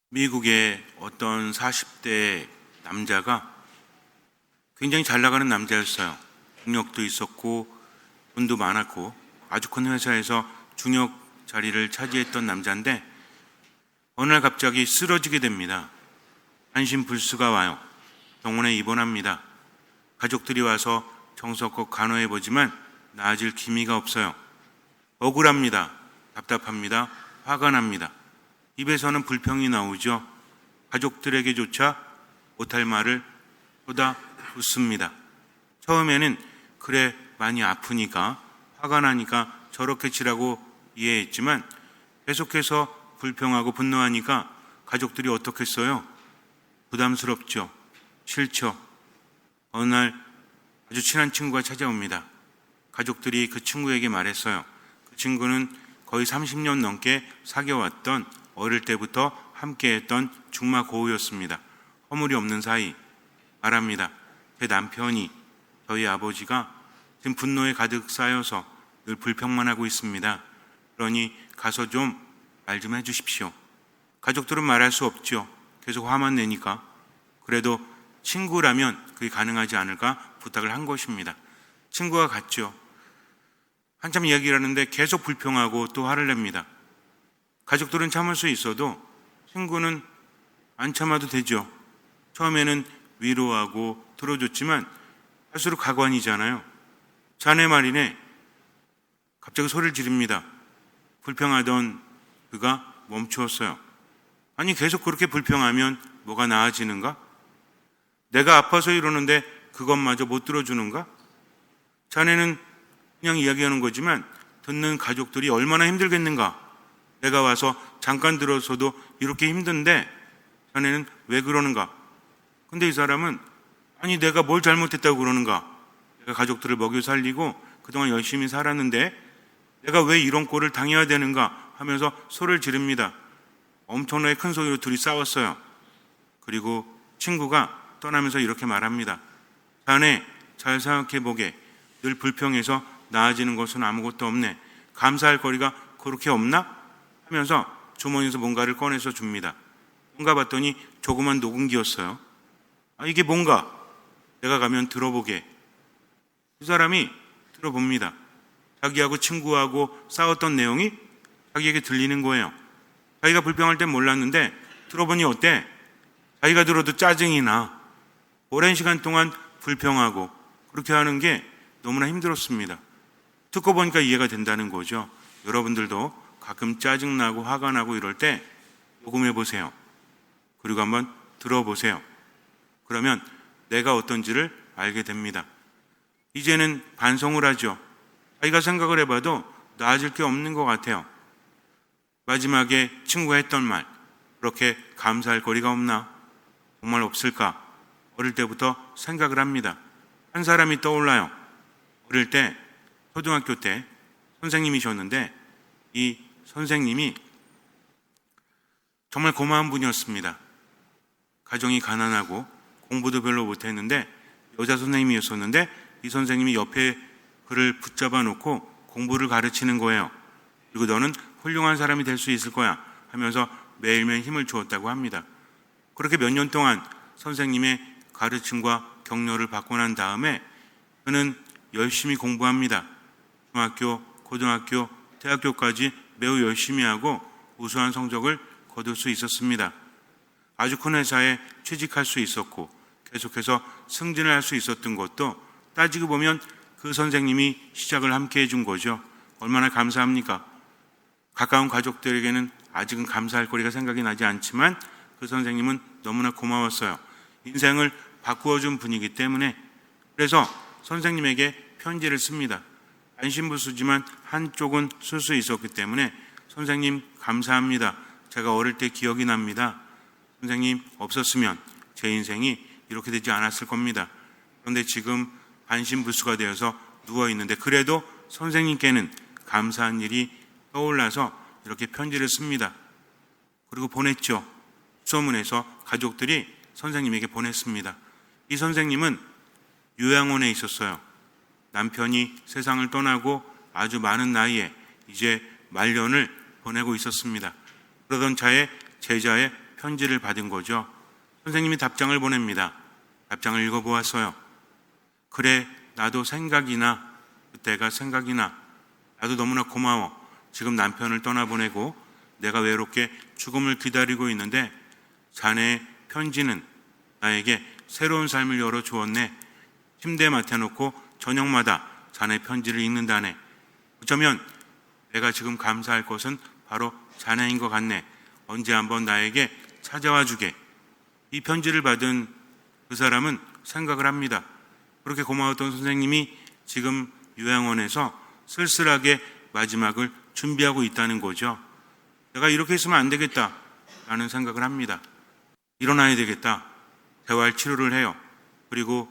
미국의 어떤 40대 남자가 굉장히 잘 나가는 남자였어요. 능력도 있었고 돈도 많았고 아주 큰 회사에서 중역 자리를 차지했던 남자인데 어느 날 갑자기 쓰러지게 됩니다. 한심불수가 와요. 병원에 입원합니다. 가족들이 와서 정성껏 간호해보지만 나아질 기미가 없어요. 억울합니다. 답답합니다. 화가 납니다. 입에서는 불평이 나오죠. 가족들에게조차 못할 말을 쏟아붓습니다. 처음에는 그래 많이 아프니까 화가 나니까 저렇게 치라고 이해했지만 계속해서 불평하고 분노하니까 가족들이 어떻겠어요? 부담스럽죠. 싫죠. 어느 날 아주 친한 친구가 찾아옵니다. 가족들이 그 친구에게 말했어요. 그 친구는 거의 30년 넘게 사귀어왔던 어릴 때부터 함께했던 중마 고우였습니다. 허물이 없는 사이. 말합니다. 제 남편이 저희 아버지가 지금 분노에 가득 쌓여서 늘 불평만 하고 있습니다. 그러니 가서 좀 말 좀 해주십시오. 가족들은 말할 수 없죠. 계속 화만 내니까. 그래도 친구라면 그게 가능하지 않을까 부탁을 한 것입니다. 친구가 갔죠. 한참 이야기를 하는데 계속 불평하고 또 화를 냅니다. 가족들은 참을 수 있어도 친구는 안 참아도 되죠. 처음에는 위로하고 들어줬지만 할수록 가관이잖아요. 자네 말이네. 갑자기 소리를 지릅니다. 불평하던 그가 멈추었어요. 아니 계속 그렇게 불평하면 뭐가 나아지는가? 내가 아파서 이러는데 그것마저 못 들어주는가? 자네는 그냥 이야기하는 거지만 듣는 가족들이 얼마나 힘들겠는가? 내가 와서 잠깐 들어서도 이렇게 힘든데 자네는 왜 그러는가? 근데 이 사람은 아니 내가 뭘 잘못했다고 그러는가? 내가 가족들을 먹여 살리고 그동안 열심히 살았는데 내가 왜 이런 꼴을 당해야 되는가? 하면서 소리를 지릅니다. 엄청나게 큰 소리로 둘이 싸웠어요. 그리고 친구가 떠나면서 이렇게 말합니다. 자네 잘 생각해보게. 늘 불평해서 나아지는 것은 아무것도 없네. 감사할 거리가 그렇게 없나? 하면서 주머니에서 뭔가를 꺼내서 줍니다. 뭔가 봤더니 조그만 녹음기였어요. 아, 이게 뭔가? 내가 가면 들어보게. 그 사람이 들어봅니다. 자기하고 친구하고 싸웠던 내용이 자기에게 들리는 거예요. 자기가 불평할 땐 몰랐는데 들어보니 어때? 자기가 들어도 짜증이 나. 오랜 시간 동안 불평하고 그렇게 하는 게 너무나 힘들었습니다. 듣고 보니까 이해가 된다는 거죠. 여러분들도 가끔 짜증나고 화가 나고 이럴 때 녹음해 보세요. 그리고 한번 들어보세요. 그러면 내가 어떤지를 알게 됩니다. 이제는 반성을 하죠. 자기가 생각을 해봐도 나아질 게 없는 것 같아요. 마지막에 친구가 했던 말, 그렇게 감사할 거리가 없나? 정말 없을까? 어릴 때부터 생각을 합니다. 한 사람이 떠올라요. 어릴 때, 초등학교 때 선생님이셨는데 이 선생님이 정말 고마운 분이었습니다. 가정이 가난하고 공부도 별로 못했는데 여자 선생님이었었는데 이 선생님이 옆에 그를 붙잡아 놓고 공부를 가르치는 거예요. 그리고 너는 훌륭한 사람이 될 수 있을 거야 하면서 매일매일 힘을 주었다고 합니다. 그렇게 몇 년 동안 선생님의 가르침과 격려를 받고 난 다음에 그는 열심히 공부합니다. 중학교, 고등학교, 대학교까지 매우 열심히 하고 우수한 성적을 거둘 수 있었습니다. 아주 큰 회사에 취직할 수 있었고 계속해서 승진을 할 수 있었던 것도 따지고 보면 그 선생님이 시작을 함께 해준 거죠. 얼마나 감사합니까? 가까운 가족들에게는 아직은 감사할 거리가 생각이 나지 않지만 그 선생님은 너무나 고마웠어요. 인생을 바꾸어준 분이기 때문에. 그래서 선생님에게 편지를 씁니다. 안심부수지만 한쪽은 쓸 수 있었기 때문에 선생님 감사합니다. 제가 어릴 때 기억이 납니다. 선생님 없었으면 제 인생이 이렇게 되지 않았을 겁니다. 그런데 지금 반신불수가 되어서 누워있는데 그래도 선생님께는 감사한 일이 떠올라서 이렇게 편지를 씁니다. 그리고 보냈죠. 소문에서 가족들이 선생님에게 보냈습니다. 이 선생님은 요양원에 있었어요. 남편이 세상을 떠나고 아주 많은 나이에 이제 말년을 보내고 있었습니다. 그러던 차에 제자의 편지를 받은 거죠. 선생님이 답장을 보냅니다. 답장을 읽어보았어요. 그래, 나도 생각이나, 그때가 생각이나, 나도 너무나 고마워. 지금 남편을 떠나보내고 내가 외롭게 죽음을 기다리고 있는데 자네의 편지는 나에게 새로운 삶을 열어주었네. 침대에 맡아놓고 저녁마다 자네 편지를 읽는다네. 어쩌면 내가 지금 감사할 것은 바로 자네인 것 같네. 언제 한번 나에게 찾아와 주게. 이 편지를 받은 그 사람은 생각을 합니다. 그렇게 고마웠던 선생님이 지금 요양원에서 쓸쓸하게 마지막을 준비하고 있다는 거죠. 내가 이렇게 있으면 안 되겠다라는 생각을 합니다. 일어나야 되겠다. 재활 치료를 해요. 그리고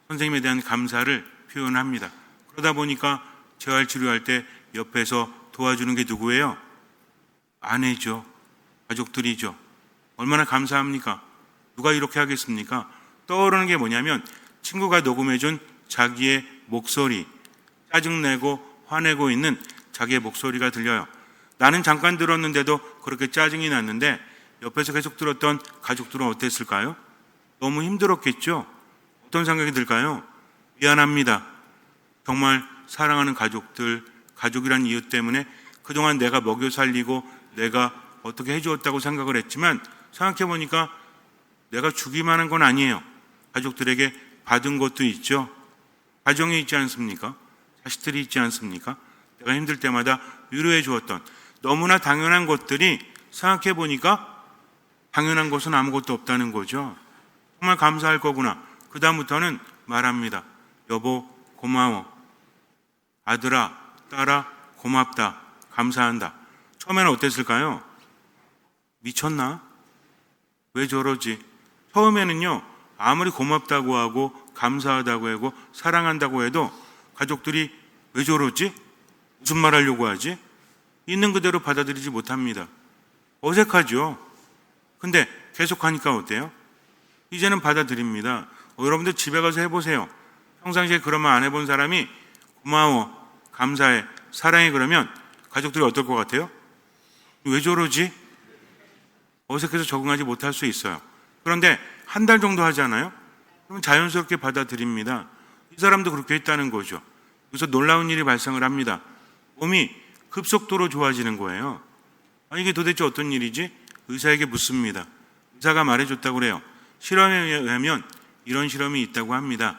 선생님에 대한 감사를 표현합니다. 그러다 보니까 재활 치료할 때 옆에서 도와주는 게 누구예요? 아내죠. 가족들이죠. 얼마나 감사합니까? 누가 이렇게 하겠습니까? 떠오르는 게 뭐냐면 친구가 녹음해준 자기의 목소리, 짜증내고 화내고 있는 자기의 목소리가 들려요. 나는 잠깐 들었는데도 그렇게 짜증이 났는데 옆에서 계속 들었던 가족들은 어땠을까요? 너무 힘들었겠죠? 어떤 생각이 들까요? 미안합니다. 정말 사랑하는 가족들, 가족이란 이유 때문에 그동안 내가 먹여 살리고 내가 어떻게 해주었다고 생각을 했지만 생각해보니까 내가 주기만 한 건 아니에요. 가족들에게 받은 것도 있죠. 가정이 있지 않습니까? 자식들이 있지 않습니까? 내가 힘들 때마다 위로해 주었던 너무나 당연한 것들이 생각해보니까 당연한 것은 아무것도 없다는 거죠. 정말 감사할 거구나. 그 다음부터는 말합니다. 여보 고마워. 아들아 딸아 고맙다. 감사한다. 처음에는 어땠을까요? 미쳤나? 왜 저러지? 처음에는요, 아무리 고맙다고 하고 감사하다고 하고 사랑한다고 해도 가족들이 왜 저러지? 무슨 말 하려고 하지? 있는 그대로 받아들이지 못합니다. 어색하죠? 근데 계속하니까 어때요? 이제는 받아들입니다. 여러분들 집에 가서 해보세요. 평상시에 그런 말 안 해본 사람이 고마워, 감사해, 사랑해 그러면 가족들이 어떨 것 같아요? 왜 저러지? 어색해서 적응하지 못할 수 있어요. 그런데 한 달 정도 하잖아요? 그러면 자연스럽게 받아들입니다. 이 사람도 그렇게 했다는 거죠. 그래서 놀라운 일이 발생을 합니다. 몸이 급속도로 좋아지는 거예요. 이게 도대체 어떤 일이지? 의사에게 묻습니다. 의사가 말해줬다고 그래요. 실험에 의하면 이런 실험이 있다고 합니다.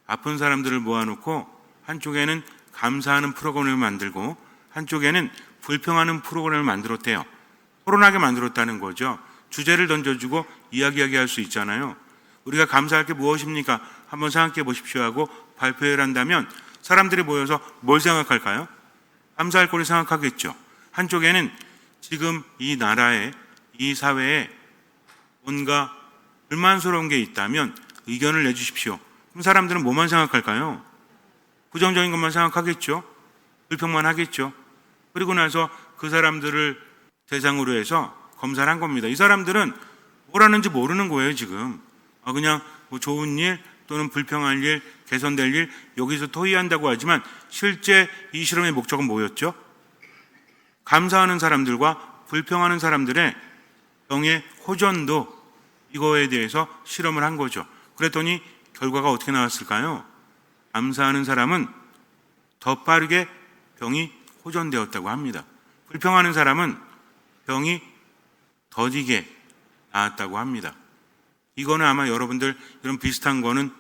아픈 사람들을 모아놓고 한쪽에는 감사하는 프로그램을 만들고 한쪽에는 불평하는 프로그램을 만들었대요. 토론하게 만들었다는 거죠. 주제를 던져주고 이야기하게 할 수 있잖아요. 우리가 감사할 게 무엇입니까? 한번 생각해 보십시오 하고 발표를 한다면 사람들이 모여서 뭘 생각할까요? 감사할 거를 생각하겠죠. 한쪽에는 지금 이 나라에, 이 사회에 뭔가 불만스러운 게 있다면 의견을 내주십시오. 그럼 사람들은 뭐만 생각할까요? 부정적인 것만 생각하겠죠. 불평만 하겠죠. 그리고 나서 그 사람들을 대상으로 해서 검사를 한 겁니다. 이 사람들은 뭘 하는지 모르는 거예요, 지금. 그냥 뭐 좋은 일 또는 불평할 일, 개선될 일 여기서 토의한다고 하지만 실제 이 실험의 목적은 뭐였죠? 감사하는 사람들과 불평하는 사람들의 병의 호전도 이거에 대해서 실험을 한 거죠. 그랬더니 결과가 어떻게 나왔을까요? 감사하는 사람은 더 빠르게 병이 호전되었다고 합니다. 불평하는 사람은 병이 더디게 나았다고 합니다. 이거는 아마 여러분들 이런 비슷한 거는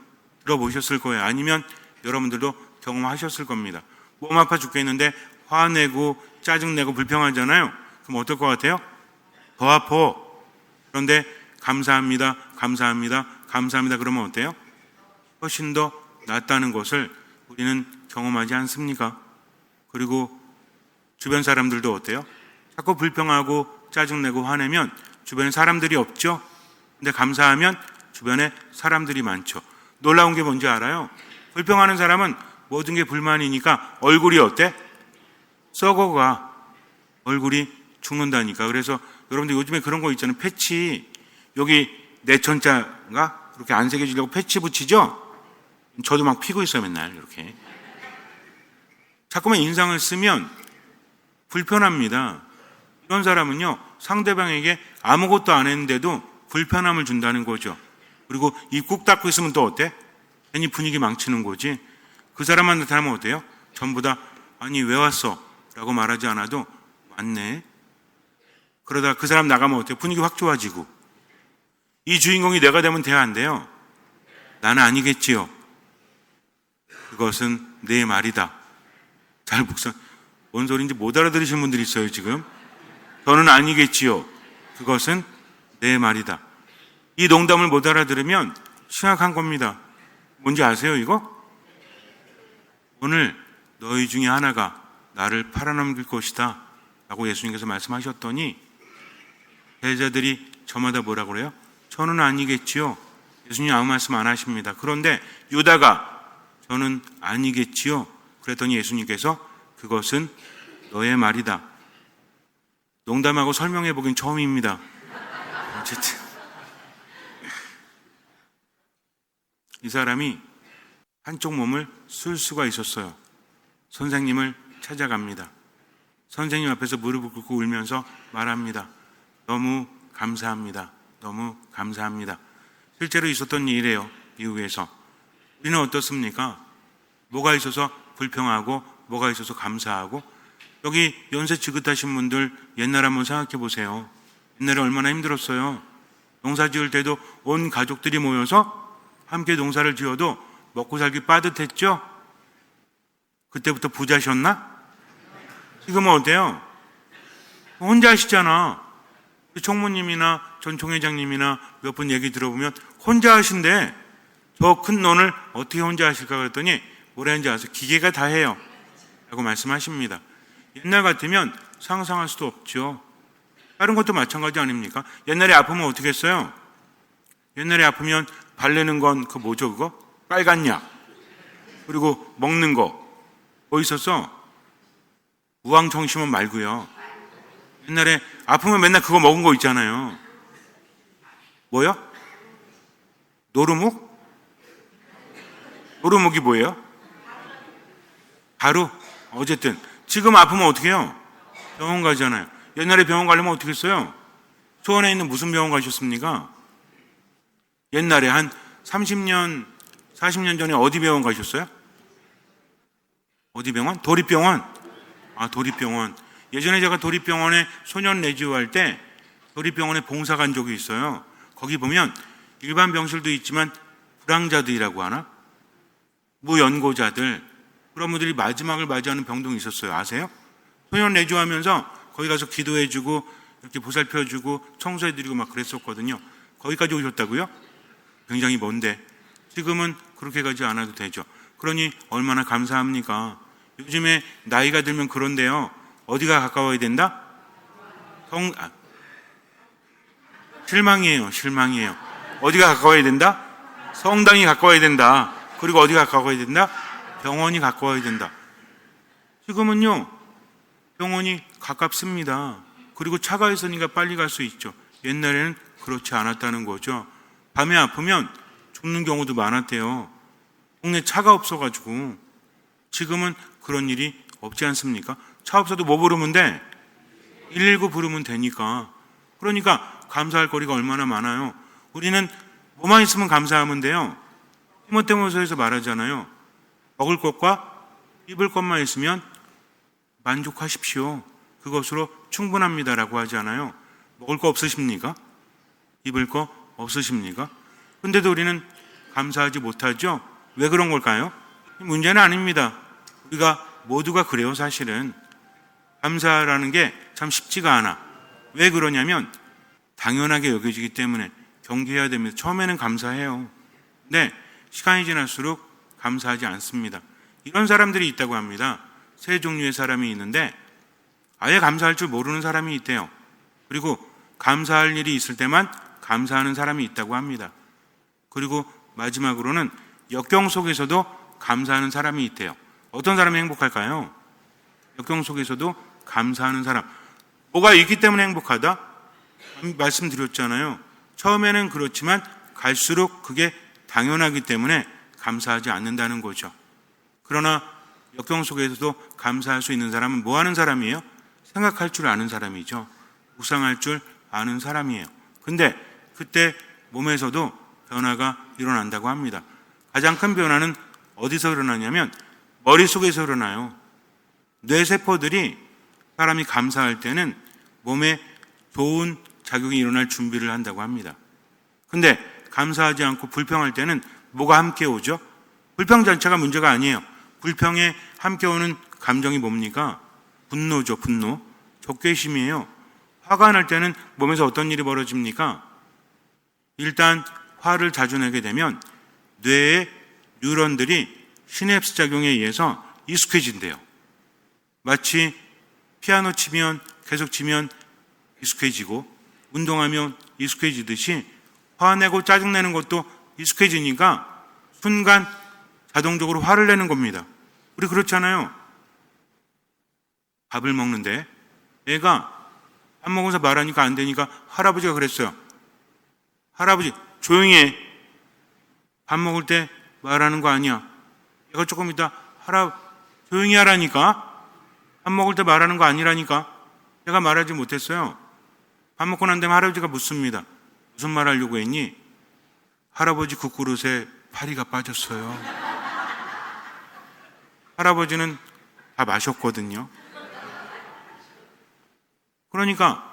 들어보셨을 거예요. 아니면 여러분들도 경험하셨을 겁니다. 몸 아파 죽겠는데 화내고 짜증내고 불평하잖아요. 그럼 어떨 것 같아요? 더 아파. 그런데 감사합니다, 감사합니다, 감사합니다 그러면 어때요? 훨씬 더 낫다는 것을 우리는 경험하지 않습니까? 그리고 주변 사람들도 어때요? 자꾸 불평하고 짜증내고 화내면 주변에 사람들이 없죠? 근데 감사하면 주변에 사람들이 많죠. 놀라운 게 뭔지 알아요? 불평하는 사람은 모든 게 불만이니까 얼굴이 어때? 썩어가. 얼굴이 죽는다니까. 그래서 여러분들 요즘에 그런 거 있잖아요. 패치 여기 내천자가 그렇게 안 새겨지려고 패치 붙이죠? 저도 막 피고 있어요 맨날 이렇게. 자꾸만 인상을 쓰면 불편합니다. 이런 사람은요, 상대방에게 아무것도 안 했는데도 불편함을 준다는 거죠. 그리고 입 꾹 닫고 있으면 또 어때? 괜히 분위기 망치는 거지. 그 사람만 나타나면 어때요? 전부 다 아니 왜 왔어? 라고 말하지 않아도 왔네. 그러다 그 사람 나가면 어때요? 분위기 확 좋아지고. 이 주인공이 내가 되면 돼야 안 돼요? 나는 아니겠지요. 그것은 내 말이다. 잘 묵상. 뭔 소리인지 못 알아들으시는 분들이 있어요 지금. 저는 아니겠지요. 그것은 내 말이다. 이 농담을 못 알아들으면 심각한 겁니다. 뭔지 아세요 이거? 오늘 너희 중에 하나가 나를 팔아넘길 것이다 라고 예수님께서 말씀하셨더니 제자들이 저마다 뭐라 그래요? 저는 아니겠지요. 예수님 아무 말씀 안 하십니다. 그런데 유다가 저는 아니겠지요. 그랬더니 예수님께서 그것은 너의 말이다. 농담하고 설명해 보긴 처음입니다. 어쨌든 이 사람이 한쪽 몸을 쓸 수가 있었어요. 선생님을 찾아갑니다. 선생님 앞에서 무릎을 꿇고 울면서 말합니다. 너무 감사합니다. 너무 감사합니다. 실제로 있었던 일이에요. 미국에서. 우리는 어떻습니까? 뭐가 있어서 불평하고 뭐가 있어서 감사하고. 여기 연세 지긋하신 분들 옛날 한번 생각해 보세요. 옛날에 얼마나 힘들었어요. 농사 지을 때도 온 가족들이 모여서 함께 농사를 지어도 먹고 살기 빠듯했죠? 그때부터 부자셨나? 지금은 어때요? 혼자 하시잖아. 총무님이나 전 총회장님이나 몇 분 얘기 들어보면 혼자 하신대. 저 큰 논을 어떻게 혼자 하실까 그랬더니 뭐라 했는지 아세요? 기계가 다 해요 라고 말씀하십니다. 옛날 같으면 상상할 수도 없죠. 다른 것도 마찬가지 아닙니까? 옛날에 아프면 어떻게 했어요? 옛날에 아프면 바르는 건 그 뭐죠 그거? 빨간 약. 그리고 먹는 거 뭐 있었어? 우황청심원 말고요. 옛날에 아프면 맨날 그거 먹은 거 있잖아요. 뭐요? 노루묵? 노루묵이 뭐예요? 가루? 어쨌든 지금 아프면 어떻게 해요? 병원 가잖아요. 옛날에 병원 가려면 어떻게 했어요? 초원에 있는 무슨 병원 가셨습니까? 옛날에 한 30년, 40년 전에 어디 병원 가셨어요? 어디 병원? 도립병원. 아, 도립병원. 예전에 제가 도립병원에 소년 내지할 때 도립병원에 봉사 간 적이 있어요. 거기 보면 일반 병실도 있지만 불황자들이라고 하나? 무연고자들, 그런 분들이 마지막을 맞이하는 병동이 있었어요. 아세요? 소년 내주하면서 거기 가서 기도해주고 이렇게 보살펴주고 청소해드리고 막 그랬었거든요. 거기까지 오셨다고요? 굉장히 먼데 지금은 그렇게 가지 않아도 되죠. 그러니 얼마나 감사합니까? 요즘에 나이가 들면 그런데요. 어디가 가까워야 된다? 실망이에요. 어디가 가까워야 된다? 성당이 가까워야 된다. 그리고 어디가 가까워야 된다? 병원이 가까워야 된다. 지금은요, 병원이 가깝습니다. 그리고 차가 있으니까 빨리 갈 수 있죠. 옛날에는 그렇지 않았다는 거죠. 밤에 아프면 죽는 경우도 많았대요. 동네 차가 없어가지고. 지금은 그런 일이 없지 않습니까? 차 없어도 뭐 부르면 돼? 119 부르면 되니까. 그러니까 감사할 거리가 얼마나 많아요. 우리는 뭐만 있으면 감사하면 돼요. 디모데후서에서 말하잖아요. 먹을 것과 입을 것만 있으면 만족하십시오. 그것으로 충분합니다라고 하잖아요. 먹을 거 없으십니까? 입을 거 없으십니까? 근데도 우리는 감사하지 못하죠. 왜 그런 걸까요? 문제는 아닙니다. 우리가 모두가 그래요. 사실은 감사라는 게 참 쉽지가 않아. 왜 그러냐면 당연하게 여겨지기 때문에 경계해야 됩니다. 처음에는 감사해요. 근데 시간이 지날수록 감사하지 않습니다. 이런 사람들이 있다고 합니다. 세 종류의 사람이 있는데 아예 감사할 줄 모르는 사람이 있대요. 그리고 감사할 일이 있을 때만 감사하는 사람이 있다고 합니다. 그리고 마지막으로는 역경 속에서도 감사하는 사람이 있대요. 어떤 사람이 행복할까요? 역경 속에서도 감사하는 사람. 뭐가 있기 때문에 행복하다? 말씀드렸잖아요. 처음에는 그렇지만 갈수록 그게 당연하기 때문에 감사하지 않는다는 거죠. 그러나 역경 속에서도 감사할 수 있는 사람은 뭐 하는 사람이에요? 생각할 줄 아는 사람이죠. 묵상할 줄 아는 사람이에요. 근데 그때 몸에서도 변화가 일어난다고 합니다. 가장 큰 변화는 어디서 일어나냐면 머릿속에서 일어나요. 뇌세포들이 사람이 감사할 때는 몸에 좋은 작용이 일어날 준비를 한다고 합니다. 근데 감사하지 않고 불평할 때는 뭐가 함께 오죠? 불평 자체가 문제가 아니에요. 불평에 함께 오는 감정이 뭡니까? 분노죠, 분노. 적개심이에요. 화가 날 때는 몸에서 어떤 일이 벌어집니까? 일단 화를 자주 내게 되면 뇌의 뉴런들이 시냅스 작용에 의해서 익숙해진대요. 마치 피아노 치면 계속 치면 익숙해지고 운동하면 익숙해지듯이 화내고 짜증내는 것도 익숙해지니까 순간 자동적으로 화를 내는 겁니다. 우리 그렇잖아요. 밥을 먹는데 애가 밥 먹으면서 말하니까 안 되니까 할아버지가 그랬어요. 할아버지 조용히 해. 밥 먹을 때 말하는 거 아니야. 얘가 조금 이따 조용히 하라니까. 밥 먹을 때 말하는 거 아니라니까. 얘가 말하지 못했어요. 밥 먹고 난 다음에 할아버지가 묻습니다. 무슨 말 하려고 했니? 할아버지 국그릇에 파리가 빠졌어요. 할아버지는 다 마셨거든요. 그러니까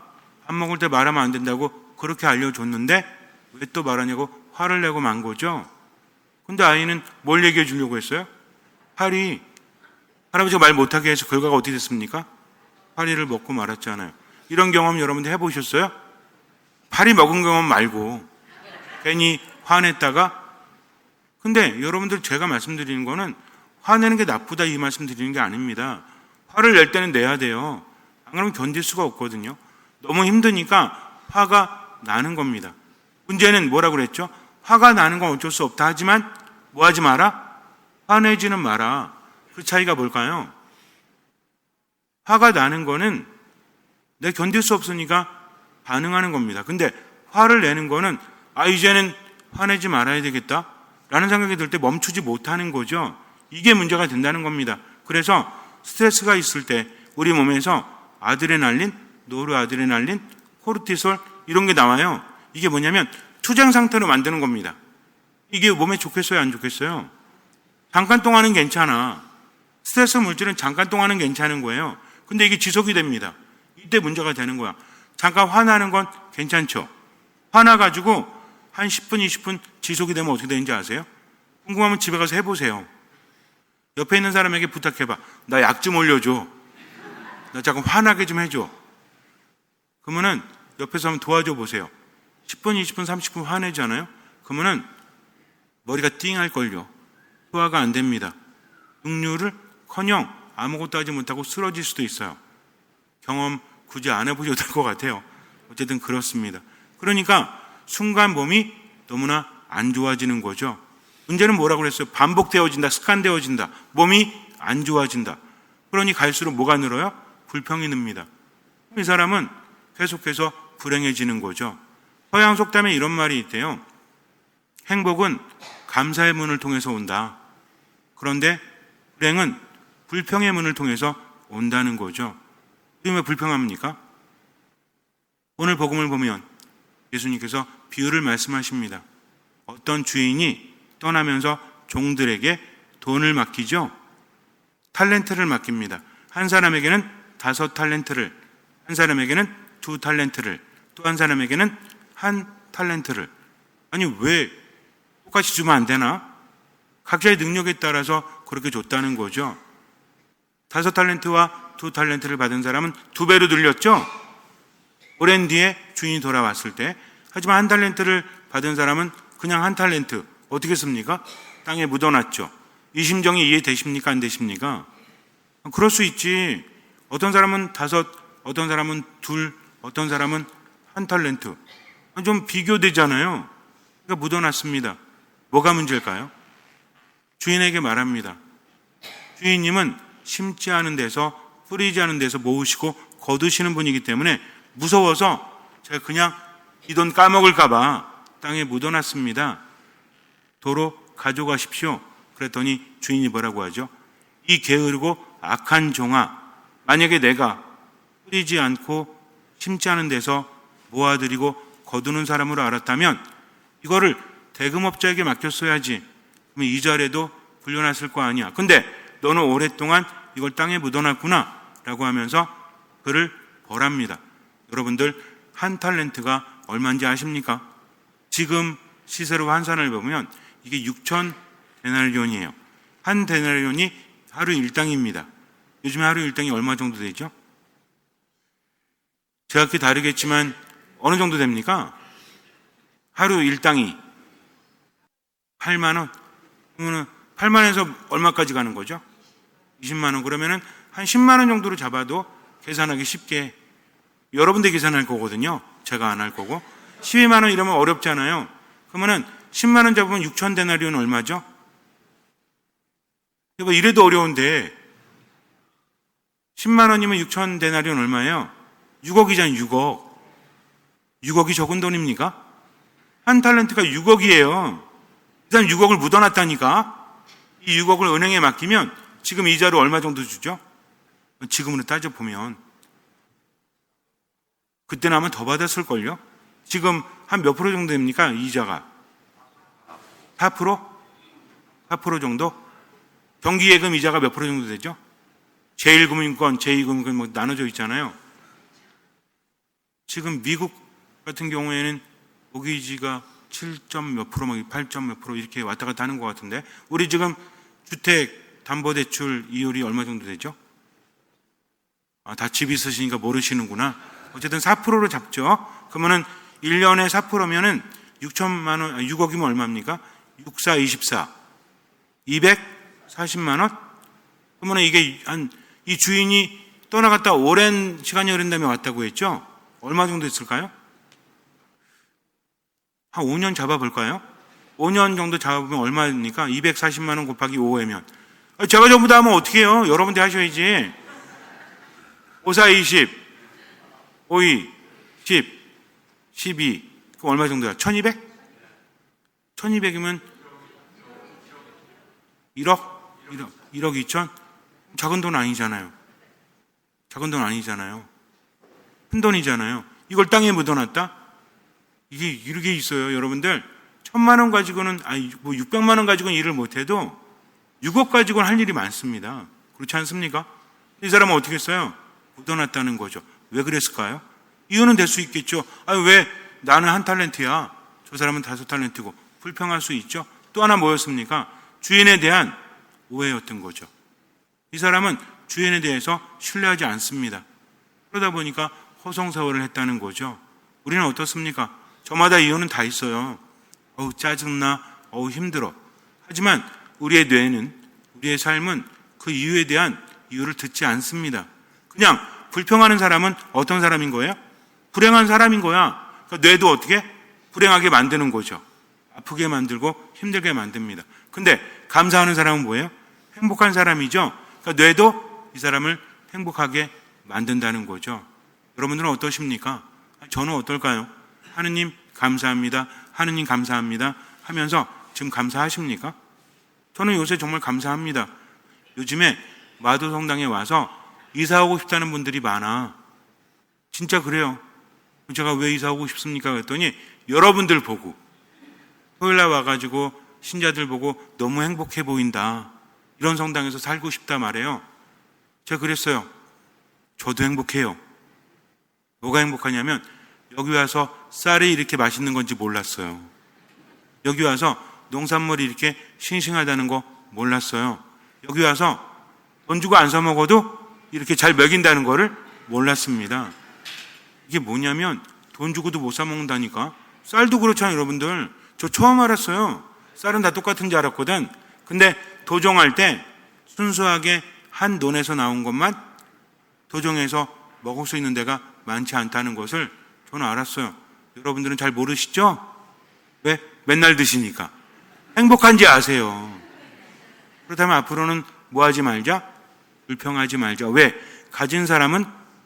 밥 먹을 때 말하면 안 된다고 그렇게 알려줬는데 왜 또 말하냐고 화를 내고 만 거죠. 근데 아이는 뭘 얘기해 주려고 했어요? 파리. 할아버지가 말 못하게 해서 결과가 어떻게 됐습니까? 파리를 먹고 말았잖아요. 이런 경험 여러분들 해보셨어요? 파리 먹은 경험 말고 괜히 화냈다가. 근데 여러분들 제가 말씀드리는 거는 화내는 게 나쁘다 이 말씀 드리는 게 아닙니다. 화를 낼 때는 내야 돼요. 안 그러면 견딜 수가 없거든요. 너무 힘드니까 화가 나는 겁니다. 문제는 뭐라고 그랬죠? 화가 나는 건 어쩔 수 없다 하지만 뭐 하지 마라? 화내지는 마라. 그 차이가 뭘까요? 화가 나는 거는 내가 견딜 수 없으니까 반응하는 겁니다. 근데 화를 내는 거는 이제는 화내지 말아야 되겠다 라는 생각이 들 때 멈추지 못하는 거죠. 이게 문제가 된다는 겁니다. 그래서 스트레스가 있을 때 우리 몸에서 아드레날린, 노르아드레날린, 코르티솔 이런 게 나와요. 이게 뭐냐면 투쟁 상태로 만드는 겁니다. 이게 몸에 좋겠어요, 안 좋겠어요? 잠깐 동안은 괜찮아. 스트레스 물질은 잠깐 동안은 괜찮은 거예요. 근데 이게 지속이 됩니다. 이때 문제가 되는 거야. 잠깐 화나는 건 괜찮죠. 화나가지고 한 10분, 20분 지속이 되면 어떻게 되는지 아세요? 궁금하면 집에 가서 해보세요. 옆에 있는 사람에게 부탁해봐. 나 약 좀 올려줘. 나 잠깐 화나게 좀 해줘. 그러면은 옆에서 한번 도와줘 보세요. 10분, 20분, 30분 화내잖아요. 그러면은 머리가 띵할걸요. 소화가 안 됩니다. 육류를커녕 아무것도 하지 못하고 쓰러질 수도 있어요. 경험 굳이 안 해보셔도 될 것 같아요. 어쨌든 그렇습니다. 그러니까 순간 몸이 너무나 안 좋아지는 거죠. 문제는 뭐라고 그랬어요? 반복되어진다, 습관되어진다. 몸이 안 좋아진다. 그러니 갈수록 뭐가 늘어요? 불평이 늡니다. 이 사람은 계속해서 불행해지는 거죠. 서양 속담에 이런 말이 있대요. 행복은 감사의 문을 통해서 온다. 그런데 불행은 불평의 문을 통해서 온다는 거죠. 우리 왜 불평합니까? 오늘 복음을 보면 예수님께서 비유를 말씀하십니다. 어떤 주인이 떠나면서 종들에게 돈을 맡기죠. 탤런트를 맡깁니다. 한 사람에게는 5 탤런트를, 한 사람에게는 2 탤런트를, 또 한 사람에게는 1 탤런트를. 아니 왜 똑같이 주면 안 되나? 각자의 능력에 따라서 그렇게 줬다는 거죠. 5 탤런트와 2 탤런트를 받은 사람은 2배로 늘렸죠. 오랜 뒤에 주인이 돌아왔을 때. 하지만 1 탤런트를 받은 사람은 그냥 1 탤런트 어떻게 씁니까? 땅에 묻어놨죠. 이 심정이 이해되십니까? 안 되십니까? 그럴 수 있지. 어떤 사람은 5, 어떤 사람은 2, 어떤 사람은 1 탤런트. 좀 비교되잖아요. 그러니까 묻어놨습니다. 뭐가 문제일까요? 주인에게 말합니다. 주인님은 심지 않은 데서, 뿌리지 않은 데서 모으시고 거두시는 분이기 때문에 무서워서 제가 그냥 이 돈 까먹을까봐 땅에 묻어놨습니다. 도로 가져가십시오. 그랬더니 주인이 뭐라고 하죠? 이 게으르고 악한 종아, 만약에 내가 뿌리지 않고 심지 않은 데서 모아들이고 거두는 사람으로 알았다면 이거를 대금업자에게 맡겼어야지. 그러면 이자라도 불려놨을 거 아니야. 근데 너는 오랫동안 이걸 땅에 묻어놨구나 라고 하면서 그를 벌합니다. 여러분들 한 탈렌트가 얼마인지 아십니까? 지금 시세로 환산을 보면 이게 6천 데나리온이에요. 한 데나리온이 하루 일당입니다. 요즘에 하루 일당이 얼마 정도 되죠? 제각기 다르겠지만 어느 정도 됩니까? 하루 일당이 8만 원. 그러면 8만 원에서 얼마까지 가는 거죠? 20만 원. 그러면은 한 10만 원 정도로 잡아도 계산하기 쉽게 여러분들 계산할 거거든요. 제가 안 할 거고. 12만 원 이러면 어렵잖아요. 그러면은 10만 원 잡으면 6천 데나리온 얼마죠? 뭐 이래도 어려운데 10만 원이면 6천 데나리온 얼마예요? 6억이잖아요. 6억. 6억이 적은 돈입니까? 한 탈렌트가 6억이에요. 그 다음 6억을 묻어놨다니까. 이 6억을 은행에 맡기면 지금 이자로 얼마 정도 주죠? 지금으로 따져보면 그때는 아마 더 받았을걸요? 지금 한 몇 프로 정도 됩니까? 이자가 4%? 4% 정도? 정기예금 이자가 몇 프로 정도 되죠? 제1금융권, 제2금융권 뭐 나눠져 있잖아요. 지금 미국 같은 경우에는 모기지가 7점 몇 프로, 8점 몇 프로 이렇게 왔다 갔다 하는 것 같은데 우리 지금 주택담보대출 이율이 얼마 정도 되죠? 다 집 있으시니까 모르시는구나. 어쨌든 4%로 잡죠. 그러면은 1년에 4%면은 6천만 원, 6억이면 얼마입니까? 6, 4, 24. 240만 원? 그러면 이게 이 주인이 떠나갔다 오랜 시간이 흐른 다음에 왔다고 했죠? 얼마 정도 했을까요? 한 5년 잡아볼까요? 5년 정도 잡아보면 얼마입니까? 240만 원 곱하기 5회면. 제가 전부 다 하면 어떻게 해요? 여러분들 하셔야지. 5, 4, 20, 5, 2, 10, 12. 그럼 얼마 정도야? 1200? 1200이면 1억? 1억 2천? 작은 돈 아니잖아요. 작은 돈 아니잖아요. 큰 돈이잖아요. 이걸 땅에 묻어놨다? 이게 이렇게 있어요. 여러분들 1000만 원 가지고는 뭐 600만 원 가지고는 일을 못해도 6억 가지고는 할 일이 많습니다. 그렇지 않습니까? 이 사람은 어떻게 했어요? 묻어놨다는 거죠. 왜 그랬을까요? 이유는 될 수 있겠죠. 왜 나는 한 탈렌트야, 저 사람은 5탈렌트고 불평할 수 있죠. 또 하나 뭐였습니까? 주인에 대한 오해였던 거죠. 이 사람은 주인에 대해서 신뢰하지 않습니다. 그러다 보니까 호송세월을 했다는 거죠. 우리는 어떻습니까? 저마다 이유는 다 있어요. 짜증나, 힘들어. 하지만 우리의 뇌는, 우리의 삶은 그 이유에 대한 이유를 듣지 않습니다. 그냥 불평하는 사람은 어떤 사람인 거예요? 불행한 사람인 거야. 그러니까 뇌도 어떻게? 불행하게 만드는 거죠. 아프게 만들고 힘들게 만듭니다. 근데 감사하는 사람은 뭐예요? 행복한 사람이죠. 그러니까 뇌도 이 사람을 행복하게 만든다는 거죠. 여러분들은 어떠십니까? 저는 어떨까요? 하느님 감사합니다. 하느님 감사합니다. 하면서 지금 감사하십니까? 저는 요새 정말 감사합니다. 요즘에 마도성당에 와서 이사 오고 싶다는 분들이 많아. 진짜 그래요. 제가 왜 이사 오고 싶습니까? 그랬더니 여러분들 보고 토요일날 와가지고 신자들 보고 너무 행복해 보인다. 이런 성당에서 살고 싶다 말해요. 제가 그랬어요. 저도 행복해요. 뭐가 행복하냐면 여기 와서 쌀이 이렇게 맛있는 건지 몰랐어요. 여기 와서 농산물이 이렇게 싱싱하다는 거 몰랐어요. 여기 와서 돈 주고 안 사 먹어도 이렇게 잘 먹인다는 거를 몰랐습니다. 이게 뭐냐면 돈 주고도 못 사 먹는다니까. 쌀도 그렇잖아요. 여러분들 저 처음 알았어요. 쌀은 다 똑같은 줄 알았거든. 근데 도종할 때 순수하게 한 논에서 나온 것만 도종해서 먹을 수 있는 데가 많지 않다는 것을 저는 알았어요. 여러분들은 잘 모르시죠? 왜? 맨날 드시니까. 행복한지 아세요. 그렇다면 앞으로는 뭐 하지 말자? 불평하지 말자. 왜? 가진 사람은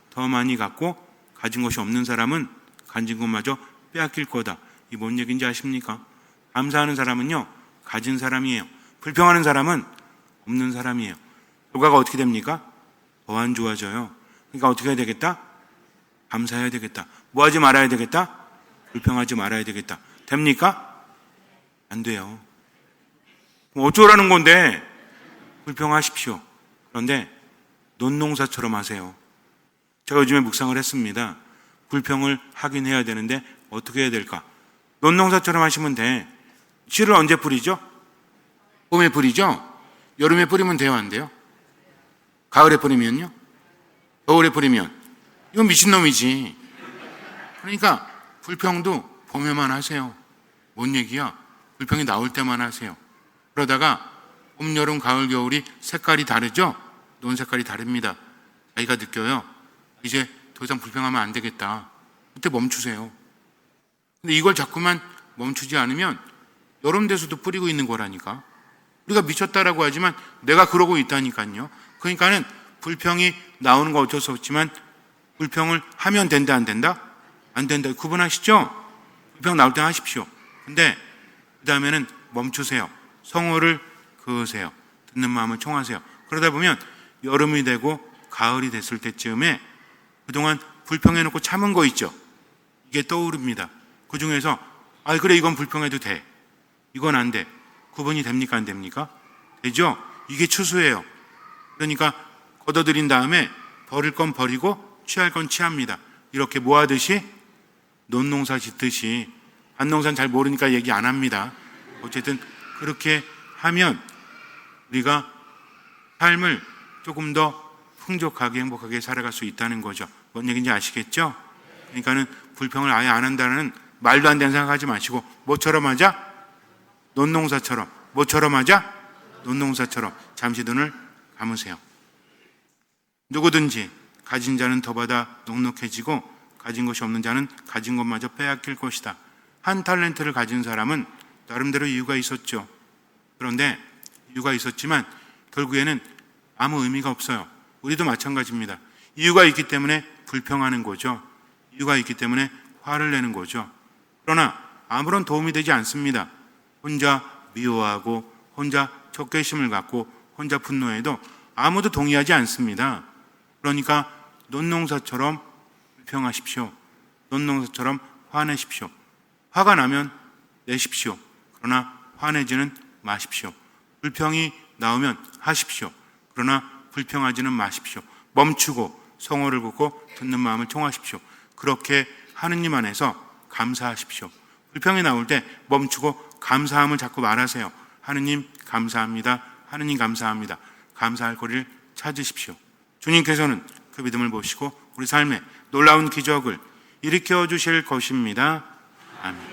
더 많이 갖고 가진 것이 없는 사람은 가진 것마저 빼앗길 거다. 이 뭔 얘기인지 아십니까? 감사하는 사람은요, 가진 사람이에요. 불평하는 사람은 없는 사람이에요. 결과가 어떻게 됩니까? 더 안 좋아져요. 그러니까 어떻게 해야 되겠다? 감사해야 되겠다. 뭐 하지 말아야 되겠다? 불평하지 말아야 되겠다. 됩니까? 안 돼요. 그럼 어쩌라는 건데? 불평하십시오. 그런데 논농사처럼 하세요. 제가 요즘에 묵상을 했습니다. 불평을 하긴 해야 되는데 어떻게 해야 될까? 논농사처럼 하시면 돼. 씨를 언제 뿌리죠? 봄에 뿌리죠? 여름에 뿌리면 돼요, 안 돼요? 가을에 뿌리면요? 겨울에 뿌리면? 이건 미친놈이지. 그러니까 불평도 봄에만 하세요. 뭔 얘기야? 불평이 나올 때만 하세요. 그러다가 봄, 여름, 가을, 겨울이 색깔이 다르죠? 논 색깔이 다릅니다. 자기가 느껴요. 이제 더 이상 불평하면 안 되겠다. 그때 멈추세요. 근데 이걸 자꾸만 멈추지 않으면 여름 돼서도 뿌리고 있는 거라니까. 우리가 미쳤다라고 하지만 내가 그러고 있다니까요. 그러니까는 불평이 나오는 거 어쩔 수 없지만 불평을 하면 된다, 안 된다? 안 된다. 구분하시죠? 불평 나올 때 하십시오. 근데 그 다음에는 멈추세요. 성호를 그으세요. 듣는 마음을 총하세요. 그러다 보면 여름이 되고 가을이 됐을 때쯤에 그동안 불평해놓고 참은 거 있죠? 이게 떠오릅니다. 그 중에서 그래 이건 불평해도 돼. 이건 안 돼. 구분이 됩니까, 안 됩니까? 되죠? 이게 추수예요. 그러니까 걷어들인 다음에 버릴 건 버리고 취할 건 취합니다. 이렇게 뭐 하듯이? 논농사 짓듯이. 밭농사는 잘 모르니까 얘기 안 합니다. 어쨌든 그렇게 하면 우리가 삶을 조금 더 풍족하게 행복하게 살아갈 수 있다는 거죠. 뭔 얘기인지 아시겠죠? 그러니까는 불평을 아예 안 한다는 말도 안 되는 생각하지 마시고 뭐처럼 하자? 논농사처럼. 뭐처럼 하자? 논농사처럼. 잠시 눈을 감으세요. 누구든지 가진 자는 더 받아 넉넉해지고 가진 것이 없는 자는 가진 것마저 빼앗길 것이다. 한 달란트를 가진 사람은 나름대로 이유가 있었죠. 그런데 이유가 있었지만 결국에는 아무 의미가 없어요. 우리도 마찬가지입니다. 이유가 있기 때문에 불평하는 거죠. 이유가 있기 때문에 화를 내는 거죠. 그러나 아무런 도움이 되지 않습니다. 혼자 미워하고 혼자 적개심을 갖고 혼자 분노해도 아무도 동의하지 않습니다. 그러니까 논농사처럼 불평하십시오. 논농사처럼 화내십시오. 화가 나면 내십시오. 그러나 화내지는 마십시오. 불평이 나오면 하십시오. 그러나 불평하지는 마십시오. 멈추고 성호를 긋고 듣는 마음을 총하십시오. 그렇게 하느님 안에서 감사하십시오. 불평이 나올 때 멈추고 감사함을 자꾸 말하세요. 하느님 감사합니다. 하느님 감사합니다. 감사할 거리를 찾으십시오. 주님께서는 그 믿음을 보시고 우리 삶에 놀라운 기적을 일으켜 주실 것입니다. 아멘.